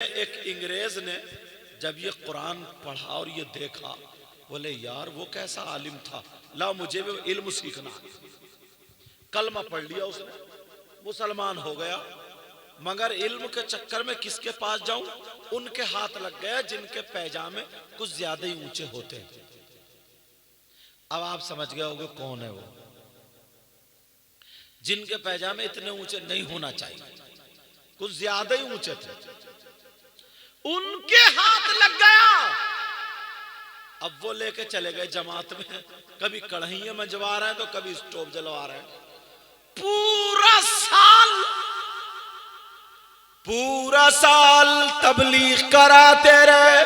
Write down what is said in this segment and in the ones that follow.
एक अंग्रेज ने जब ये कुरान पढ़ा और ये देखा, बोले यार वो कैसा आलिम था, ला मुझे भी इल्म सीखना। कलमा पढ़ लिया उसने, मुसलमान हो गया, मगर इल्म के चक्कर में किसके पास जाऊं, उनके हाथ लग गया जिनके पैजामे कुछ ज्यादा ही ऊंचे होते हैं। अब आप समझ गए होंगे कौन है वो, जिनके पैजामे इतने ऊंचे नहीं होना चाहिए, कुछ ज्यादा ही ऊंचे थे, उनके हाथ लग गया। अब वो लेके चले गए जमात में, कभी कढ़ाइयां मंजवा रहे हैं तो कभी स्टोव जलवा रहे हैं। पूरा साल तबलीग कराते रहे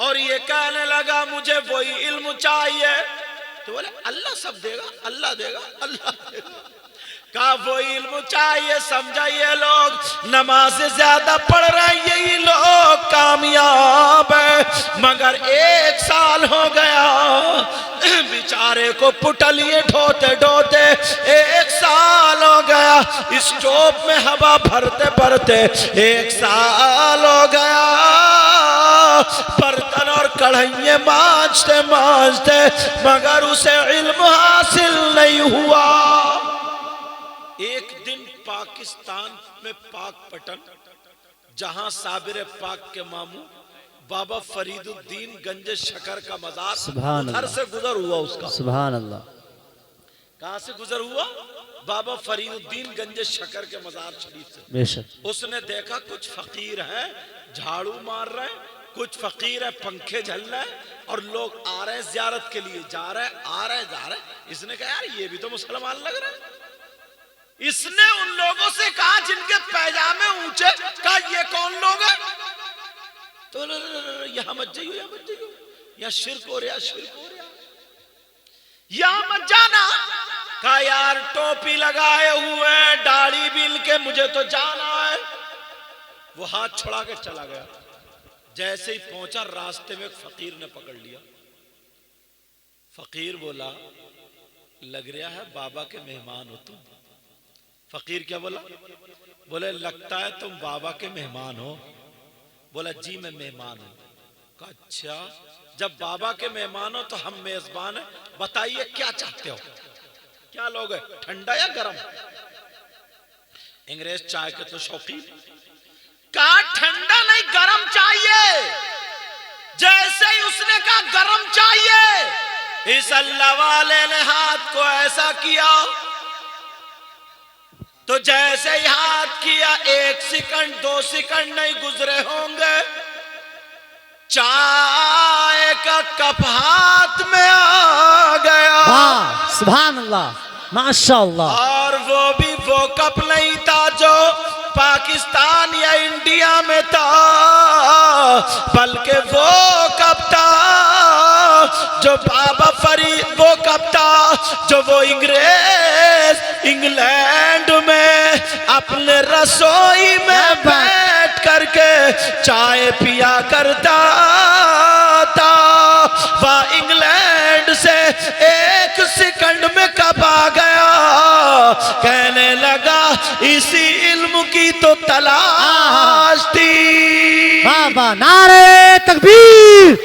और ये कहने लगा मुझे वही इल्म चाहिए। तो बोले अल्लाह सब देगा, अल्लाह देगा, अल्लाह देगा। कहा वो इल्म चाहिए, समझा ये लोग नमाज से ज्यादा पढ़ रहे हैं, यही लोग कामयाब है। मगर एक साल हो गया बेचारे को पुटलिए ढोते ढोते, एक साल हो गया स्टोव में हवा भरते भरते, एक साल हो गया बर्तन और कढ़ाइयाँ मांजते मांजते, मगर उसे इल्म हासिल नहीं हुआ। एक दिन पाकिस्तान में पाकपटन, जहां साबिर पाक के मामू बाबा फरीदुद्दीन गंज शकर का मजार, उधर से गुजर हुआ उसका। सुभान अल्लाह। कहां से गुजर हुआ? बाबा फरीदुद्दीन गंज शकर के मजार शरीफ से। बेशक उसने देखा कुछ फकीर हैं झाड़ू मार रहे हैं, कुछ फकीर है पंखे झल रहे हैं, और लोग आ रहे हैं जियारत के लिए, जा रहे हैं आ रहे हैं जा रहे हैं। इसने कहा यार ये भी तो मुसलमान लग रहे हैं। इसने उन लोगों से कहा जिनके पैजामे ऊंचे, कहा ये कौन लोग हैं? तो यहां मत जाइयो, यहां मत जाइयो, यहां शिर्क हो रहा, शिर्क हो रहा, यहां मत जाना। कहा यार टोपी लगाए हुए दाढ़ी बिल के, मुझे तो जाना है। वो हाथ छुड़ा के चला गया। जैसे ही पहुंचा रास्ते में एक फकीर ने पकड़ लिया। फकीर बोला लग रहा है बाबा के मेहमान हो तुम। फकीर क्या बोला? बोले लगता है तुम बाबा के मेहमान हो। बोला जी मैं मेहमान हूं। कहा अच्छा, जब बाबा के मेहमान हो तो हम मेजबान हैं, बताइए क्या चाहते हो, क्या लोगे, ठंडा या गरम? अंग्रेज चाय के तो शौकीन। कहा ठंडा नहीं गरम चाहिए। जैसे ही उसने कहा गरम चाहिए, इस अल्लाह वाले ने हाथ को ऐसा किया, तो जैसे ही हाथ किया 1 सेकंड 2 सेकंड नहीं गुजरे होंगे, चाय का कप हाथ में आ गया। वाह सुभान अल्लाह माशाअल्लाह। और वो भी वो कप नहीं था जो पाकिस्तान या इंडिया में था, बल्कि वो कप था जो बाबा फरीद, वो कप था जो वो अंग्रेज इंग्लैंड में अपने रसोई में बैठ करके चाय पिया करता था। वह इंग्लैंड से 1 सेकंड में कब आ गया, कहने लगा इसी इल्म की तो तलाश थी। बाबा नारे तकबीर,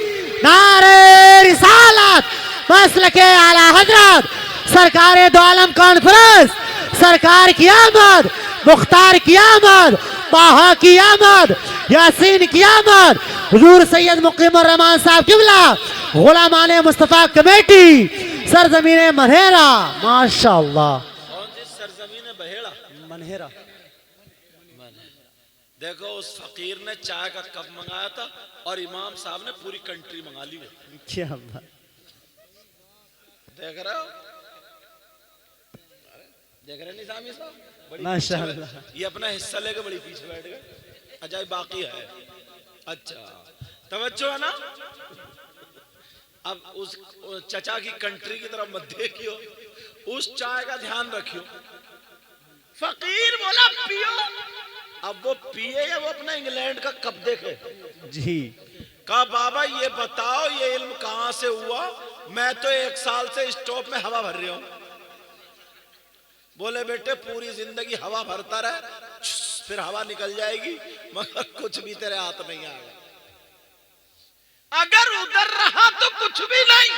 नारे रिसालत, मसलके आला हजरत, सरकार दो आलम कॉन्फ्रेंस, सरकार की आमद, मुख्तार की आमद, बाहा की आमद, यासीन की आमद, हुजूर सैयद मुकीमुर रहमान साहब किबला, गुलामाने मुस्तफा कमेटी, सरजमीने मनहेरा। माशाअल्लाह। कौन सी सरजमीने बहेड़ा? मनहेरा। देखो उस फकीर ने चाय का कप मंगाया था और इमाम साहब ने पूरी कंट्री मंगा ली। क्या बात, देख रहे हो, देख रहे निजामी साहब, माशाअल्लाह। ये अपना हिस्सा लेके बड़ी पीछे बैठ गए। अजाई बाकी है। अच्छा तवज्जो है ना। अब उस चचा की कंट्री की तरफ मत देखियो, उस चाय का ध्यान रखियो। फकीर बोला पियो। अब वो पिए या वो अपना इंग्लैंड का कप देखे जी। कहा बाबा ये बताओ ये इल्म कहां से हुआ, मैं तो 1 साल से स्टोव में हवा भर रहा हूं। बोले बेटे पूरी जिंदगी हवा भरता रहे, फिर हवा निकल जाएगी, मगर कुछ भी तेरे हाथ नहीं आएगा। अगर उधर रहा तो कुछ भी नहीं।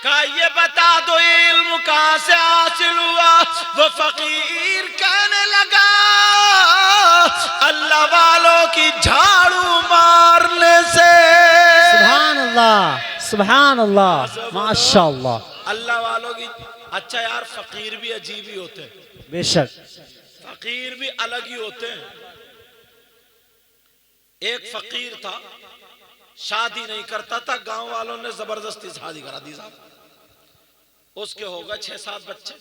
कहा ये बता दो इल्म कहां से हासिल हुआ? वो फकीर कहने लगा अल्लाह वालों की झाड़ू मारने से। सुभान अल्लाह, सुभान अल्लाह, माशाअल्लाह। अल्लाह वालों की। अच्छा यार, फकीर भी अजीब ही होते हैं, बेशक फकीर भी अलग ही होते हैं। एक फकीर था, शादी नहीं करता था, गांव वालों ने जबरदस्ती शादी करा दी साहब। उसके हो गए 6-7 बच्चे।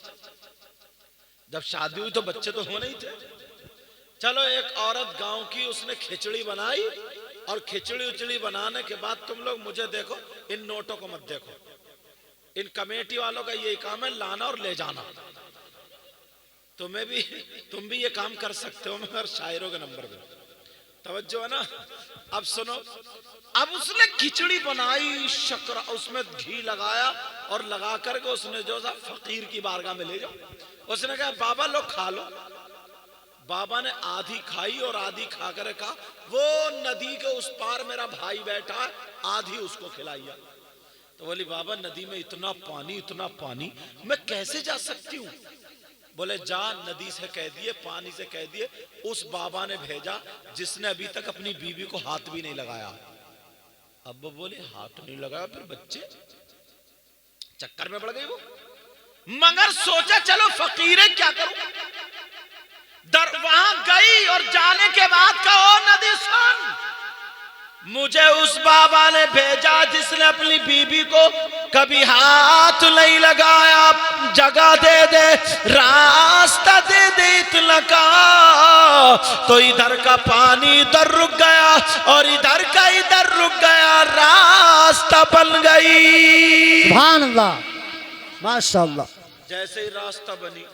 जब शादी हुई तो बच्चे तो होने ही थे। चलो एक औरत गांव की, उसने खिचड़ी बनाई, और खिचड़ी उचड़ी बनाने के बाद तुम लोग मुझे देखो, इन नोटों को मत देखो। इन कमेटी वालों का यही काम है, लाना और ले जाना। तुम भी ये काम कर सकते हो, मगर शायरों के नंबर पे तवज्जो है ना। अब सुनो, अब उसने खिचड़ी बनाई, शक्कर उसमें घी लगाया, और लगा करके उसने जो सा फकीर की बारगाह में ले जाओ। उसने कहा बाबा लो खा लो। बाबा ने आधी खाई और आधी खा कर कहा वो नदी के उस पार मेरा भाई बैठा है, आधी उसको खिलाइया। तो बोली बाबा नदी में इतना पानी मैं कैसे जा सकती हूँ? बोले जा, नदी से कह दिए, पानी से कह दिए, उस बाबा ने भेजा जिसने अभी तक अपनी बीवी को हाथ भी नहीं लगाया। अब वो बोले हाथ नहीं लगाया, फिर बच्चे चक्कर में पड़ गई वो। मगर सोचा चलो फकीर है, क्या करूं? वहां गई और जाने के बाद कहो नदी सुन, मुझे उस बाबा ने भेजा जिसने अपनी बीबी को कभी हाथ नहीं लगाया, जगह दे दे, रास्ता दे दे इतना का। तो इधर का पानी इधर रुक गया और इधर का इधर रुक गया, रास्ता बन गई। सुभान अल्लाह, माशाअल्लाह। जैसे ही रास्ता बनी,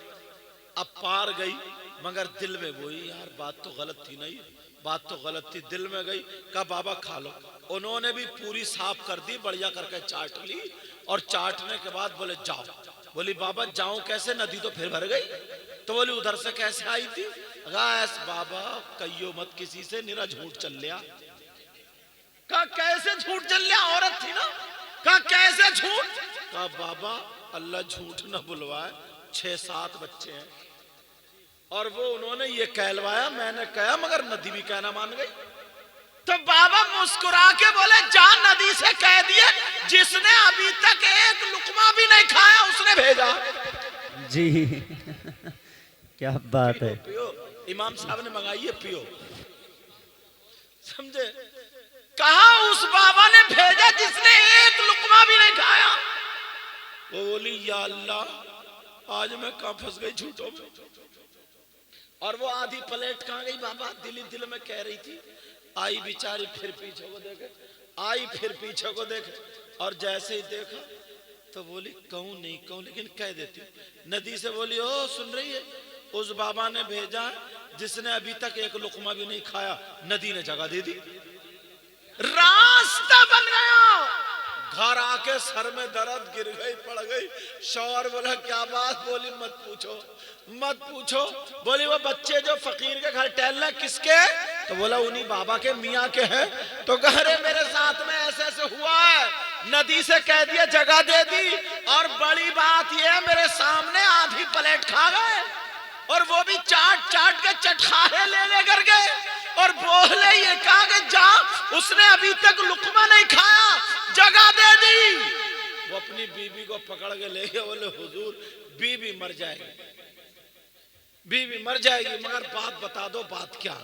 अब पार गई, मगर दिल में वही यार बात तो गलत थी, नहीं बात तो गलत थी, दिल में गई। कहा बाबा खा लो। उन्होंने भी पूरी साफ कर दी, बढ़िया करके चाट ली, और चाटने के बाद बोले जाओ। बोली बाबा जाऊं कैसे, नदी तो फिर भर गई। तो बोली उधर से कैसे आई थी? बाबा कहियो मत किसी से, निरा झूठ चल लिया। कहा कैसे झूठ चल लिया? औरत थी ना। कहा कैसे झूठ? कहा बाबा अल्लाह झूठ न बुलवाए, 6-7 बच्चे हैं, और वो उन्होंने ये कहलवाया, मैंने कहा, मगर नदी भी कहना मान गई। तो बाबा मुस्कुरा के बोले जा, नदी से कह दिए जिसने अभी तक एक लुकमा भी नहीं खाया उसने भेजा। जी क्या बात है। पियो, इमाम साहब ने मंगाई है, पियो, समझे? कहा उस बाबा ने भेजा जिसने एक लुकमा भी नहीं खाया। वो बोली या अल्लाह आज मैं कहां फंस गई झूठों में। और वो आधी प्लेट कहां गई बाबा? दिल में कह रही थी। आई बेचारी, फिर पीछे को देखे, आई फिर पीछे को देखे, और जैसे ही देखा तो बोली कहूं नहीं कहूं, लेकिन कह देती हूं। नदी से बोली ओ सुन रही है, उस बाबा ने भेजा है जिसने अभी तक एक लुकमा भी नहीं खाया। नदी ने जगह दे दी, रास्ता बन गया। घर आके सर में दर्द, गिर गई, पड़ गई। शौहर बोला क्या बात? बोली मत पूछो मत पूछो। बोली वो बच्चे जो फकीर के घर टहलना किसके? तो बोला उन्हीं बाबा के, मियाँ के हैं। तो कह रहे मेरे साथ में ऐसे ऐसे हुआ है, नदी से कह दिया, जगह दे दी, और बड़ी बात यह है मेरे सामने आधी प्लेट खा गए, और वो भी चाट चाट के चटखारे ले कर गए, और बोले ये कहा कि जा, उसने अभी तक लुकमा नहीं खाया, जगह दे दी। वो अपनी बीबी को पकड़ के ले गए। बोले हुजूर बीबी मर जाएगी, बीबी मर जाएगी, मगर बात बता दो, बात क्या?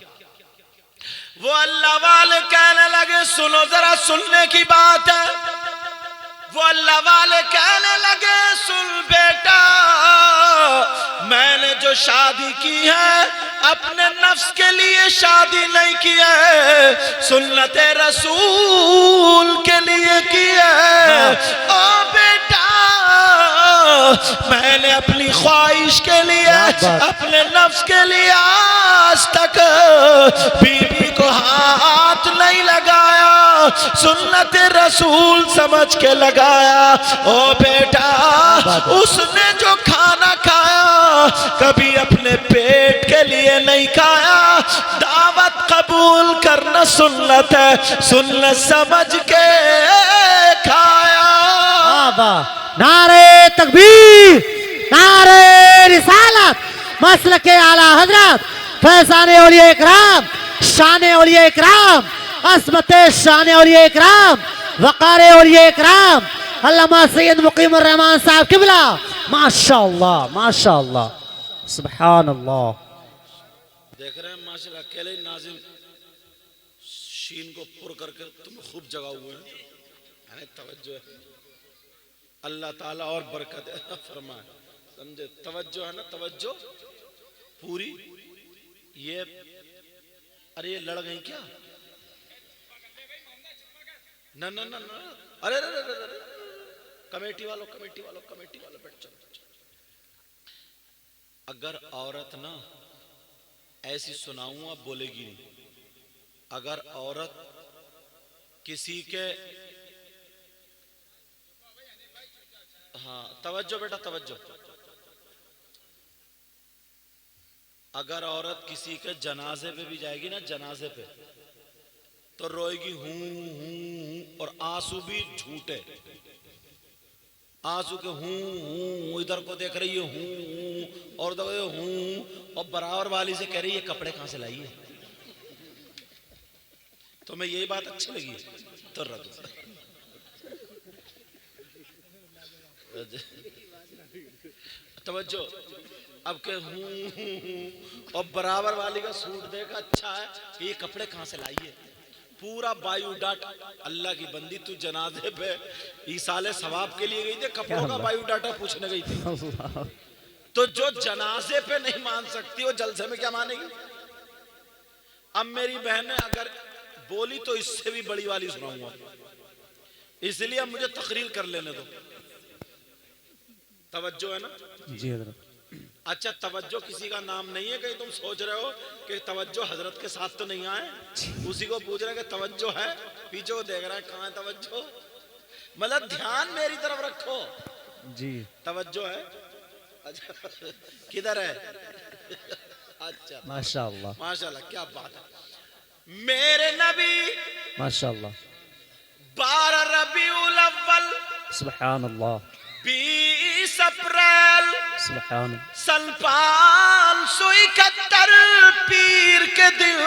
वो अल्लाह वाले कहने लगे सुनो जरा, सुनने की बात है। वो अल्लाह वाले कहने लगे सुन बेटा, मैंने जो शादी की है अपने नफ्स के लिए शादी नहीं की है, सुन्नते रसूल के लिए की है। ओ बेटा मैंने अपनी ख्वाहिश के लिए, अपने नफ्स के लिए आज तक बीवी को हाथ नहीं लगाया, सुन्नत रसूल समझ के लगाया। ओ बेटा उसने जो खाना खाया कभी अपने पेट के लिए नहीं खाया। दावत कबूल करना सुन्नत है, सुन्नत समझ के खाया। नारे तकबीर, नारे रिसालत, मसलके आला हजरत फैज़ाने औलिया इकराम, शाने औलिया इकराम, अस्मते शाने औलिया इकराम, वक़ारे औलिया इकराम, अल्लामा सैयद मुकीमुर रहमान साहब किबला। माशाअल्लाह माशाअल्लाह सुभान अल्लाह। देख रहे हैं माशाल्लाह, अकेले ही नाज़िम शीन को पुर करके तुम खूब जगा हुए हैं। तवज्जो है, अल्लाह ताला और बरकत फरमाए। समझे, तवज्जो है ना, तवज्जो पूरी। ये अरे ये लड़ गई क्या? ना ना ना ना, अरे अरे अरे अरे, कमेटी वालों बैठ जाओ। अगर औरत ना ऐसी सुनाऊंगा बोलेगी नहीं। अगर औरत किसी के, हाँ तवज्जो बेटा तवज्जो, अगर औरत किसी के जनाजे पे भी जाएगी ना, जनाजे पे, तो रोएगी हूं और आंसू भी झूठे, आंसू के हूं इधर को देख रही है हूं और उधर हूं, और बराबर वाली से कह रही है कपड़े कहां से लाई है। तो मैं यही बात अच्छी लगी तो रख तवज्जो। अब के हूं और बराबर वाली का सूट देखा, अच्छा है, ये कपड़े कहां से लाई है। पूरा बायोडाटा, अल्लाह की बंदी तू जनाजे पे ईसाले सवाब के लिए गई थी, कपड़ों का बायोडाटा पूछने गई थी। तो जो जनाजे पे नहीं मान सकती वो जलसे में क्या मानेगी। अब मेरी बहनें अगर बोली तो इससे भी बड़ी वाली सुनाऊंगा, इसलिए अब मुझे तकरीर कर लेने दो। तवज्जो है ना जी हजरत। अच्छा, तवज्जो किसी का नाम नहीं है। कहीं तुम सोच रहे हो कि तवज्जो हजरत के साथ तो नहीं आए, उसी को पूछ रहे कि तवज्जो है, पीछे को देख रहा है कहाँ है तवज्जो। मतलब ध्यान मेरी तरफ रखो जी। तवज्जो है। अच्छा किधर है? अच्छा माशाअल्लाह माशाअल्लाह, क्या बात है। मेरे नबी माशाअल्लाह 12 रबीउल अव्वल सुभान अल्लाह 20 अप्रैल सुभान सन 571 पीर के दिन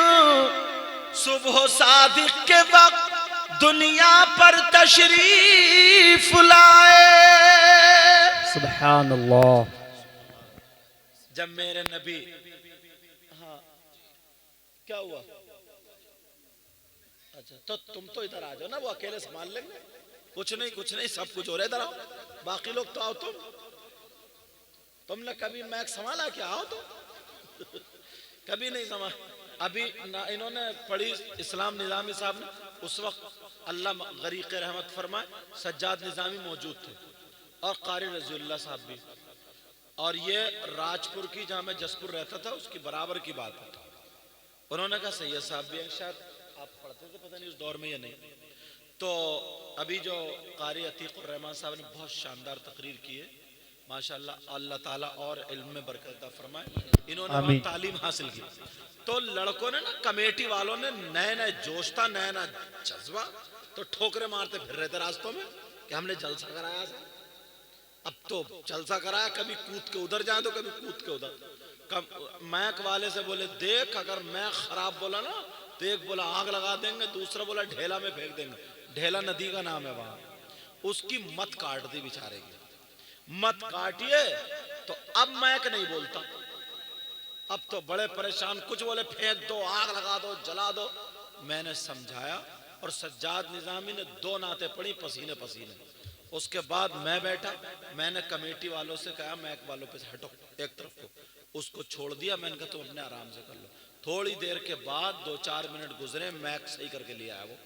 सुबह सादिक के वक्त दुनिया पर तशरीफ लाए। सुभान अल्लाह। जब मेरे नबी, हाँ क्या हुआ? अच्छा तो तुम तो इधर आ जाओ ना, वो अकेले संभाल लेंगे। कुछ नहीं सब कुछ हो रहा है, इधर आओ। बाकी लोग तो आओ, तुमने कभी मैक संभाला क्या? आओ तो कभी नहीं संभाल। अभी इन्होंने पढ़ी इस्लाम निजामी साहब ने, उस वक्त अल्लाह गरीक रहमत फरमाए सज्जाद निजामी मौजूद थे और कारी रज़ियुल्लाह साहब भी। और ये राजपुर की, जहाँ मैं जसपुर रहता था, उसकी बराबर की बात है। उन्होंने कहा सैयद साहब भी हैं, शायद आप पढ़ते थे, पता नहीं उस दौर में या नहीं। तो अभी जो कारी अतीकुर रहमान साहब ने बहुत शानदार तकरीर की है माशाल्लाह, अल्लाह ताला और इल्म में बरकत फरमाए। इन्होंने वहाँ तालीम हासिल की। तो लड़कों ने ना, कमेटी वालों ने नए जोश था, नया जज्बा, तो ठोकरे मारते फिर रहे थे रास्तों में कि हमने जलसा कराया था। अब तो जलसा कराया, कभी कूद के उधर जाए तो कभी कूद के उधर। मैक वाले से बोले देख, अगर मैं खराब बोला ना तो एक बोला आग लगा देंगे, दूसरा बोला ढेला में फेंक देंगे। ढेला नदी का नाम है वहां, उसकी मत काट दी बेचारे की, मत काटिए। तो अब मैक नहीं बोलता, अब तो बड़े परेशान, कुछ बोले फेंक दो, आग लगा दो, जला दो। मैंने समझाया और सज्जाद निजामी ने 2 नाते पड़ी पसीने पसीने। उसके बाद मैं बैठा, मैंने कमेटी वालों से कहा मैक वालों पे से हटो एक तरफ को, उसको छोड़ दिया। मैंने कहा तुम अपने आराम से कर लो। थोड़ी देर के बाद 2-4 मिनट गुजरे, मैक सही करके लिया है वो।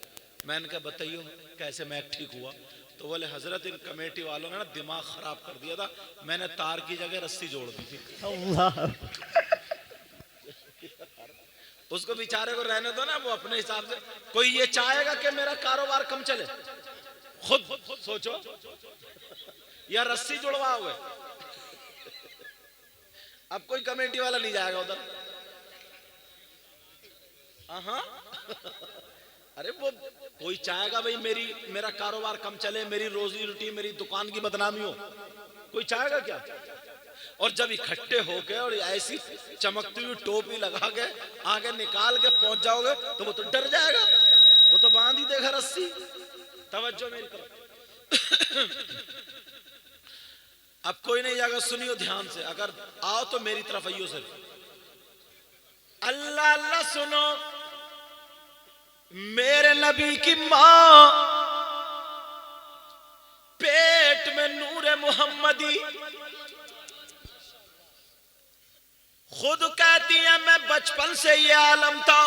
मैंने कहा बताइए कैसे मैक ठीक हुआ? तो बोले हजरत इन कमेटी वालों ने ना दिमाग खराब कर दिया था, मैंने तार की जगह रस्सी जोड़ दी थी। उसको बेचारे को रहने दो ना, वो अपने हिसाब से। कोई ये चाहेगा कि मेरा कारोबार कम चले? खुद सोचो, या रस्सी जुड़वाओगे? अब कोई कमेटी वाला नहीं जाएगा उधर। हाँ अरे वो कोई चाहेगा भाई मेरा कारोबार कम चले, मेरी रोजी रोटी, मेरी दुकान की बदनामी हो, कोई चाहेगा क्या? और जब इकट्ठे होके और ऐसी चमकती हुई टोपी लगा के आगे निकाल के पहुंच जाओगे तो वो तो डर जाएगा, वो तो बांध ही देगा रस्सी। तवज्जो मेरी तरफ। अब कोई नहीं जाएगा, सुनियो ध्यान से, अगर आओ तो मेरी तरफ आइयो सिर्फ। अल्लाह अल्लाह सुनो। मेरे नबी की मां पेट में नूरे मोहम्मदी, खुद कहती है मैं बचपन से ये आलम था